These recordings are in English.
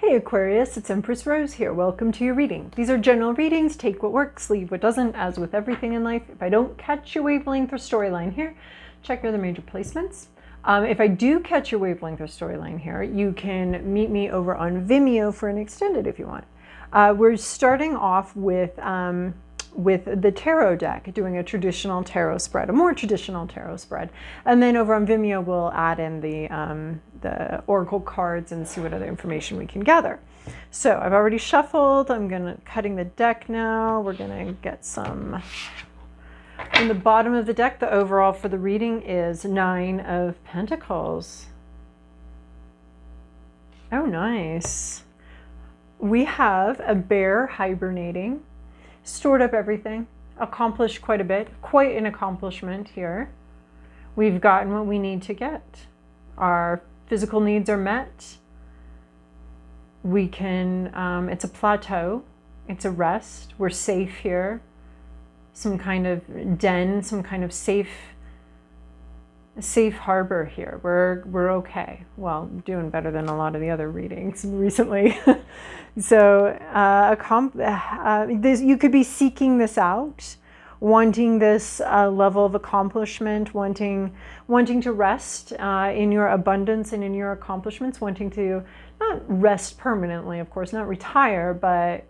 Hey Aquarius, it's Empress Rose here. Welcome to your reading. These are general readings. Take what works, leave what doesn't, as with everything in life. If I don't catch your wavelength or storyline here, check your other major placements. If I do catch your wavelength or storyline here, you can meet me over on Vimeo for an extended if you want. We're starting off with the tarot deck, doing a traditional tarot spread, a more traditional tarot spread. And then over on Vimeo, we'll add in the oracle cards and see what other information we can gather. So I've already shuffled. I'm cutting the deck now. We're gonna get some. In the bottom of the deck, the overall for the reading is 9 of Pentacles. Oh, nice. We have a bear hibernating, stored up everything, accomplished quite a bit, quite an accomplishment here. We've gotten what we need to get. Our physical needs are met. We can, it's a plateau, it's a rest. We're safe here. Some kind of den, some kind of safe harbor here. We're okay. Well, doing better than a lot of the other readings recently. So you could be seeking this out, wanting this level of accomplishment, wanting to rest in your abundance and in your accomplishments, wanting to not rest permanently, of course, not retire, but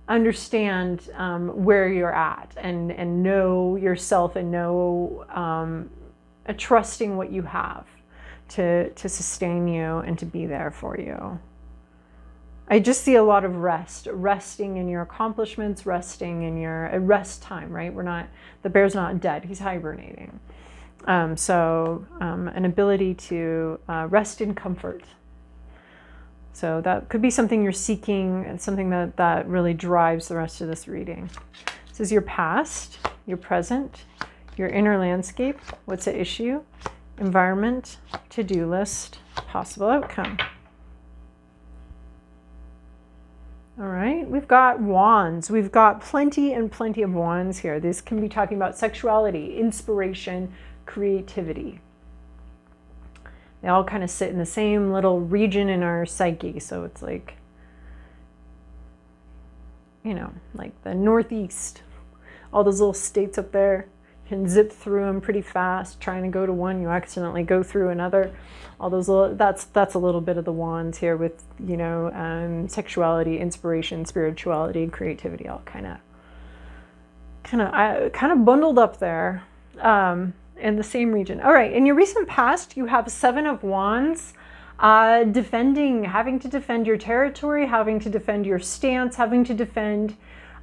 understand where you're at and know yourself and know trusting what you have to sustain you and to be there for you. I just see a lot of resting in your accomplishments, resting in your rest time, right? The bear's not dead, he's hibernating. So an ability to rest in comfort. So that could be something you're seeking and something that really drives the rest of this reading. This is your past, your present, your inner landscape, what's at issue, environment, to-do list, possible outcome. All right, we've got wands. We've got plenty and plenty of wands here. This can be talking about sexuality, inspiration, creativity. They all kind of sit in the same little region in our psyche. So it's like, like the Northeast, all those little states up there. You can zip through them pretty fast. Trying to go to one, you accidentally go through another. All those little, that's a little bit of the wands here with, sexuality, inspiration, spirituality, creativity, all kind of bundled up there. In the same region. All right, in your recent past, you have 7 of Wands, having to defend your territory, having to defend your stance, having to defend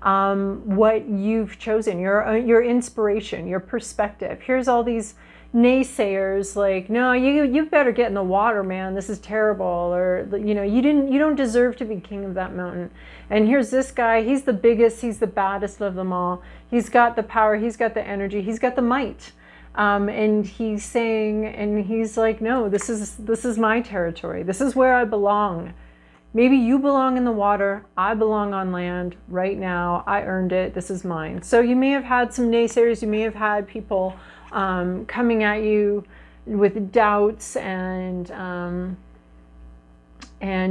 what you've chosen, your inspiration, your perspective. Here's all these naysayers like, no, you better get in the water, man, this is terrible, or you don't deserve to be king of that mountain. And here's this guy, he's the biggest, he's the baddest of them all. He's got the power, he's got the energy, he's got the might. And he's saying, and he's like, no, this is my territory. This is where I belong. Maybe you belong in the water. I belong on land right now. I earned it. This is mine. So you may have had some naysayers. You may have had people coming at you with doubts and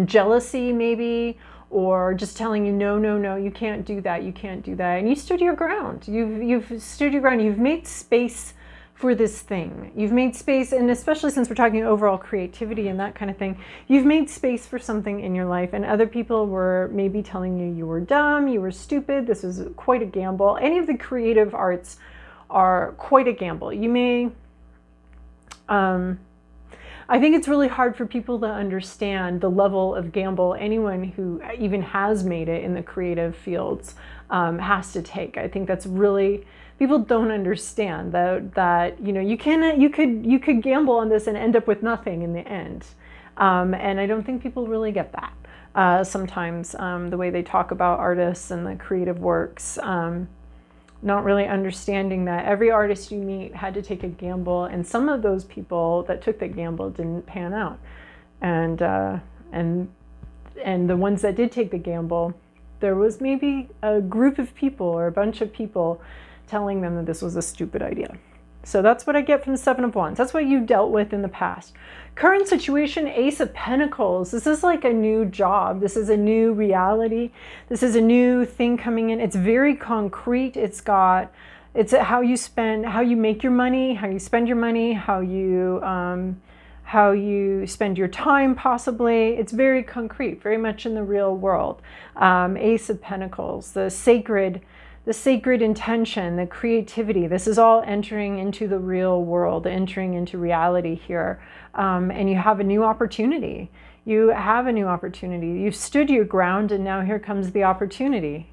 jealousy maybe, or just telling you, no, you can't do that. You can't do that. And you stood your ground. You've stood your ground. You've made space for this thing. You've made space, and especially since we're talking overall creativity and that kind of thing, you've made space for something in your life, and other people were maybe telling you were dumb, you were stupid, this was quite a gamble. Any of the creative arts are quite a gamble. You may, I think it's really hard for people to understand the level of gamble anyone who even has made it in the creative fields has to take. I think that's really, people don't understand that you could gamble on this and end up with nothing in the end, and I don't think people really get that sometimes. The way they talk about artists and the creative works, not really understanding that every artist you meet had to take a gamble, and some of those people that took the gamble didn't pan out, and the ones that did take the gamble, there was maybe a group of people or a bunch of people telling them that this was a stupid idea. So that's what I get from the Seven of Wands. That's what you dealt with in the past. Current situation, Ace of Pentacles. This is like a new job. This is a new reality. This is a new thing coming in. It's very concrete. It's how you spend, how you make your money, how you spend your money, how you spend your time possibly. It's very concrete, very much in the real world. Ace of Pentacles, the sacred intention, the creativity. This is all entering into the real world, entering into reality here. And you have a new opportunity. You have a new opportunity. You've stood your ground, and now here comes the opportunity.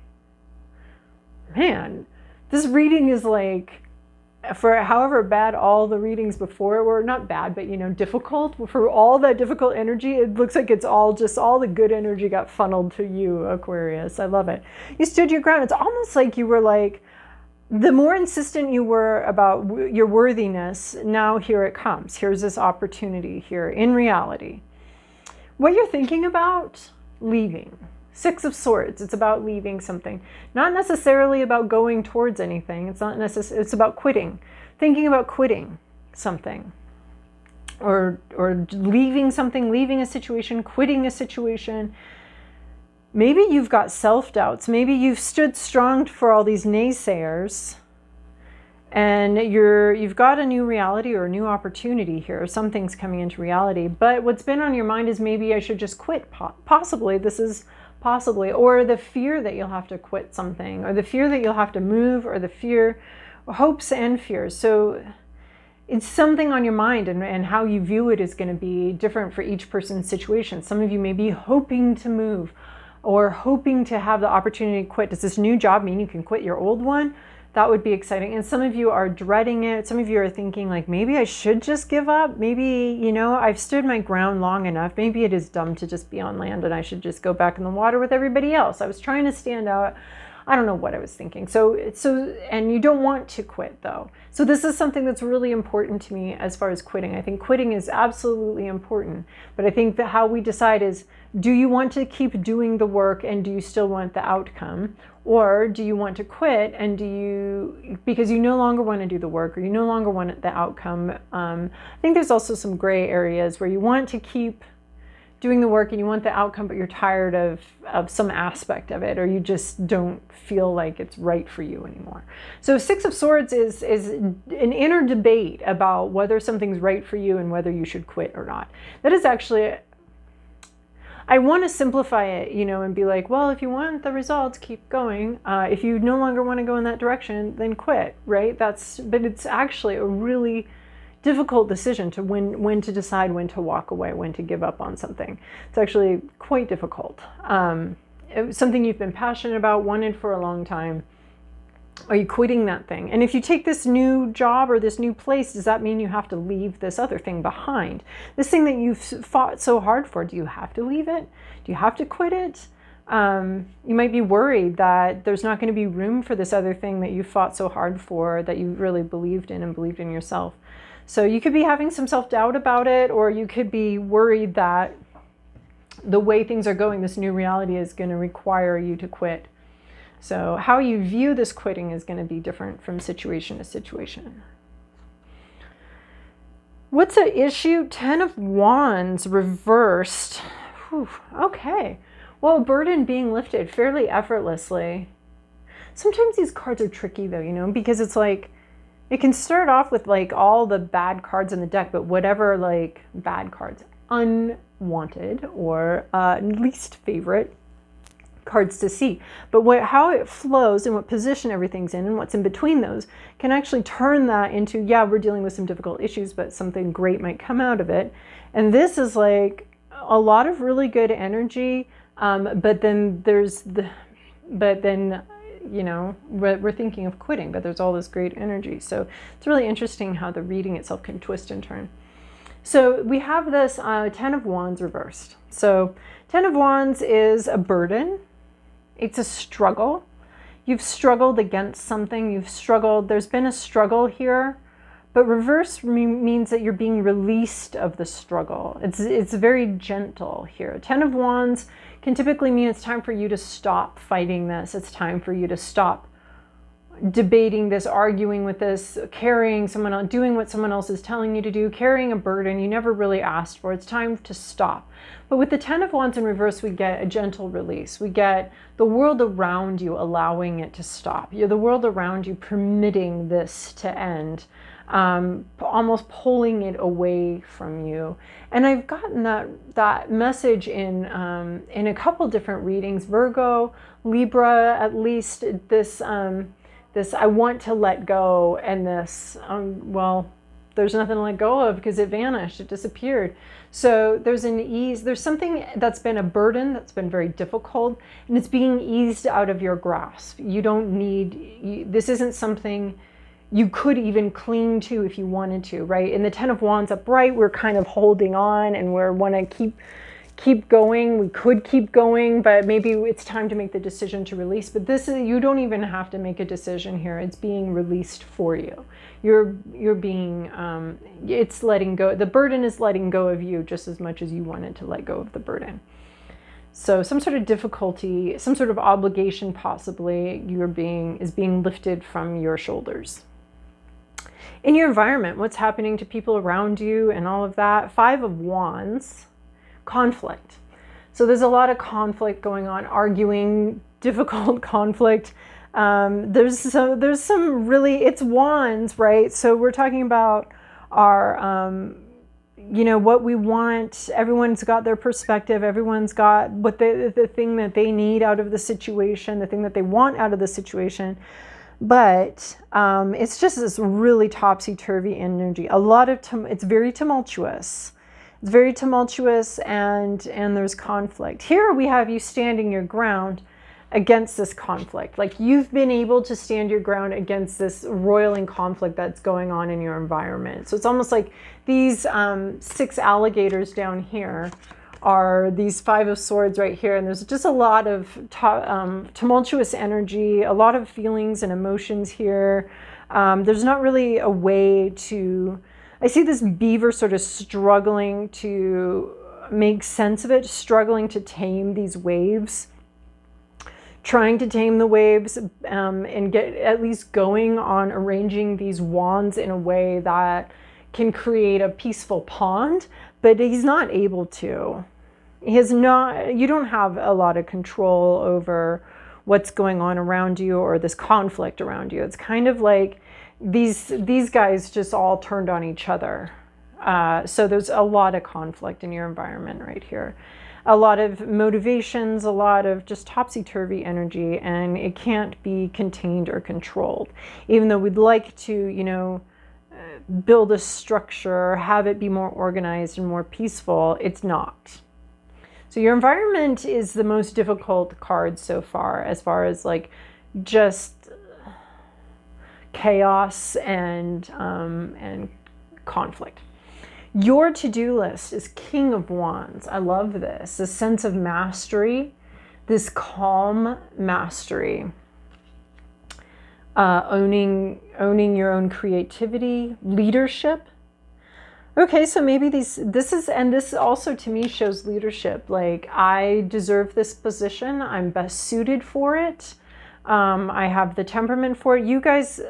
Man, this reading is like, for however bad all the readings before were, not bad, but, you know, difficult, for all that difficult energy, it looks like it's all the good energy got funneled to you, Aquarius. I love it. You stood your ground. It's almost like you were like, the more insistent you were about your worthiness, now here it comes. Here's this opportunity here in reality. What you're thinking about, leaving. Six of Swords, it's about leaving something. Not necessarily about going towards anything. It's not necessarily, it's about quitting. Thinking about quitting something. Or leaving something, leaving a situation, quitting a situation. Maybe you've got self-doubts. Maybe you've stood strong for all these naysayers. And you've got a new reality or a new opportunity here. Something's coming into reality. But what's been on your mind is maybe I should just quit. Possibly, this is possibly. Or the fear that you'll have to quit something. Or the fear that you'll have to move. Or the fear, hopes and fears. So it's something on your mind, and how you view it is going to be different for each person's situation. Some of you may be hoping to move or hoping to have the opportunity to quit. Does this new job mean you can quit your old one? That would be exciting. And some of you are dreading it. Some of you are thinking like, maybe I should just give up. Maybe, you know, I've stood my ground long enough. Maybe it is dumb to just be on land and I should just go back in the water with everybody else. I was trying to stand out. I don't know what I was thinking. And you don't want to quit though. So this is something that's really important to me as far as quitting. I think quitting is absolutely important. But I think that how we decide is, do you want to keep doing the work and do you still want the outcome? Or do you want to quit and because you no longer want to do the work or you no longer want the outcome? I think there's also some gray areas where you want to keep doing the work and you want the outcome, but you're tired of some aspect of it, or you just don't feel like it's right for you anymore. So Six of Swords is an inner debate about whether something's right for you and whether you should quit or not. That is actually, I want to simplify it, you know, and be like, well, if you want the results, keep going. If you no longer want to go in that direction, then quit, right? But it's actually a really difficult decision to when to decide when to walk away, when to give up on something. It's actually quite difficult. Something you've been passionate about, wanted for a long time. Are you quitting that thing? And if you take this new job or this new place, does that mean you have to leave this other thing behind? This thing that you've fought so hard for, do you have to leave it? Do you have to quit it? You might be worried that there's not going to be room for this other thing that you fought so hard for, that you really believed in and believed in yourself. So you could be having some self-doubt about it, or you could be worried that the way things are going, this new reality is going to require you to quit. So how you view this quitting is going to be different from situation to situation. What's the issue? 10 of Wands reversed. Whew, okay. Well, burden being lifted fairly effortlessly. Sometimes these cards are tricky though, you know, because it's like, it can start off with like all the bad cards in the deck, but whatever like bad cards, unwanted or least favorite cards to see. But how it flows and what position everything's in and what's in between those can actually turn that into, yeah, we're dealing with some difficult issues, but something great might come out of it. And this is like a lot of really good energy. But then you know, we're thinking of quitting, but there's all this great energy. So it's really interesting how the reading itself can twist and turn. So we have this 10 of Wands reversed. So 10 of Wands is a burden. It's a struggle. You've struggled against something. You've struggled. There's been a struggle here. But reverse means that you're being released of the struggle. It's very gentle here. 10 of Wands can typically mean it's time for you to stop fighting this. It's time for you to stop debating this, arguing with this, carrying someone else, doing what someone else is telling you to do, carrying a burden you never really asked for. It's time to stop. But with the Ten of Wands in reverse, we get a gentle release. We get the world around you allowing it to stop. You're the world around you permitting this to end, almost pulling it away from you. And I've gotten that message in a couple different readings. Virgo, Libra, at least this I want to let go, and this well, there's nothing to let go of because it vanished, it disappeared. So there's an ease, there's something that's been a burden, that's been very difficult, and it's being eased out of your grasp. You don't need, this isn't something you could even cling to if you wanted to, right? In the Ten of Wands upright, we're kind of holding on and we want to keep going. We could keep going, but maybe it's time to make the decision to release. But this is, you don't even have to make a decision here. It's being released for you. You're being, it's letting go. The burden is letting go of you just as much as you wanted to let go of the burden. So some sort of difficulty, some sort of obligation possibly is being lifted from your shoulders. In your environment, what's happening to people around you and all of that. Five of Wands, conflict. So there's a lot of conflict going on, arguing, difficult conflict. There's some really, it's Wands, right? So we're talking about our, what we want. Everyone's got their perspective. Everyone's got what the thing that they need out of the situation, the thing that they want out of the situation. But it's just this really topsy-turvy energy. It's very tumultuous. It's very tumultuous, and there's conflict. Here we have you standing your ground against this conflict. Like you've been able to stand your ground against this roiling conflict that's going on in your environment. So it's almost like these 6 alligators down here are these 5 of Swords right here. And there's just a lot of tumultuous energy, a lot of feelings and emotions here. There's not really a way to... I see this beaver sort of struggling to make sense of it, struggling to tame these waves, trying to tame the waves and get at least going on arranging these wands in a way that can create a peaceful pond, but he's not able to. You don't have a lot of control over what's going on around you or this conflict around you. It's kind of like these guys just all turned on each other. So there's a lot of conflict in your environment right here. A lot of motivations, a lot of just topsy-turvy energy, and it can't be contained or controlled. Even though we'd like to, build a structure, have it be more organized and more peaceful, it's not. So your environment is the most difficult card so far as like just chaos and conflict. Your to-do list is King of Wands. I love this. A sense of mastery, this calm mastery. Owning your own creativity, leadership. Okay, so maybe this also to me shows leadership. Like, I deserve this position. I'm best suited for it. I have the temperament for it. You guys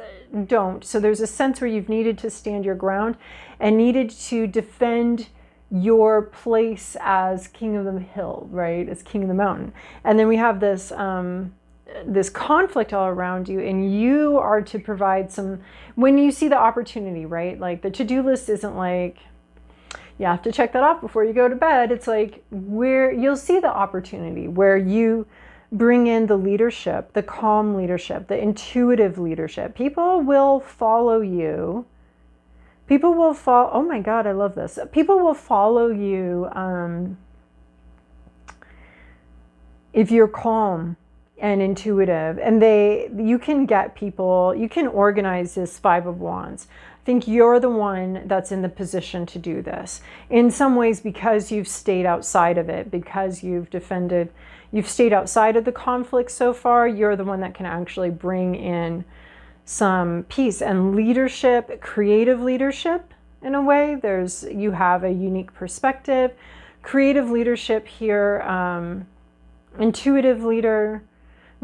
don't. So there's a sense where you've needed to stand your ground and needed to defend your place as king of the hill, right? As king of the mountain. And then we have this this conflict all around you, and you are to provide some, when you see the opportunity, right? Like the to-do list isn't like, you have to check that off before you go to bed. It's like where you'll see the opportunity where you bring in the leadership, the calm leadership, the intuitive leadership. People will follow you. People will follow, oh my God, I love this. People will follow you if you're calm and intuitive, and you can get people, you can organize this Five of Wands. I think you're the one that's in the position to do this. In some ways, because you've stayed outside of it, because you've stayed outside of the conflict so far, you're the one that can actually bring in some peace and leadership, creative leadership in a way. You have a unique perspective, creative leadership here, intuitive leader.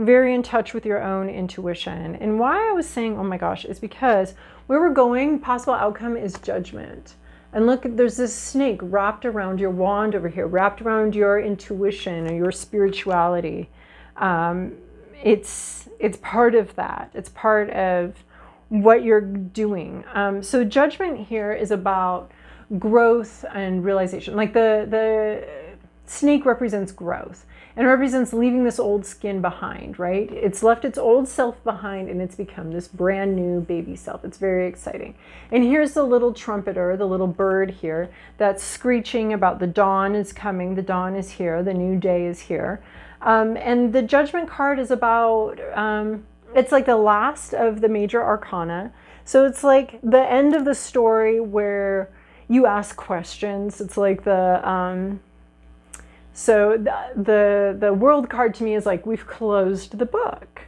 very in touch with your own intuition. And why I was saying, oh my gosh, is because where we're going, possible outcome is judgment. And look, there's this snake wrapped around your wand over here, wrapped around your intuition or your spirituality. It's part of that. It's part of what you're doing. So judgment here is about growth and realization. Like the snake represents growth and represents leaving this old skin behind, right? It's left its old self behind and it's become this brand new baby self. It's very exciting. And here's the little trumpeter, the little bird here that's screeching about the dawn is coming, the dawn is here, the new day is here. And the judgment card is about, it's like the last of the major arcana. So it's like the end of the story where you ask questions. It's like the world card to me is like we've closed the book,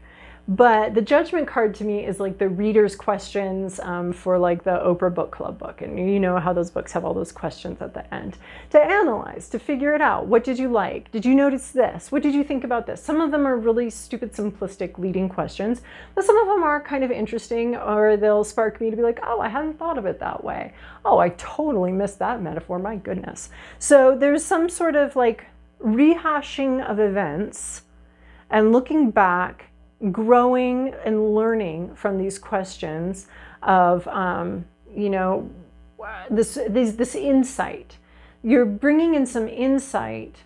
but the judgment card to me is like the reader's questions for like the Oprah Book Club book, and you know how those books have all those questions at the end to analyze, to figure it out. What did you like? Did you notice this? What did you think about this? Some of them are really stupid, simplistic leading questions, but some of them are kind of interesting, or they'll spark me to be like, oh, I hadn't thought of it that way. Oh, I totally missed that metaphor. My goodness. So there's some sort of like rehashing of events and looking back, growing and learning from these questions of, you know, this insight. You're bringing in some insight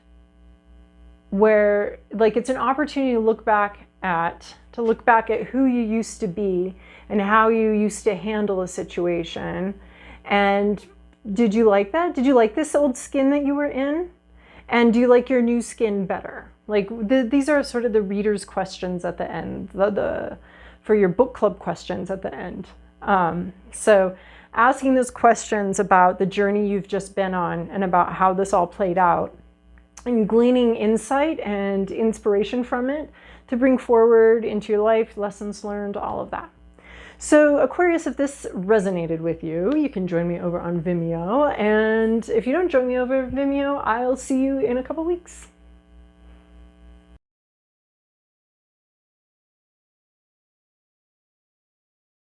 where, like, it's an opportunity to look back at who you used to be and how you used to handle a situation. And did you like that? Did you like this old skin that you were in? And do you like your new skin better? Like these are sort of the reader's questions at the end, for your book club questions at the end. So asking those questions about the journey you've just been on and about how this all played out, and gleaning insight and inspiration from it to bring forward into your life, lessons learned, all of that. So Aquarius, if this resonated with you, you can join me over on Vimeo. And if you don't join me over Vimeo, I'll see you in a couple weeks.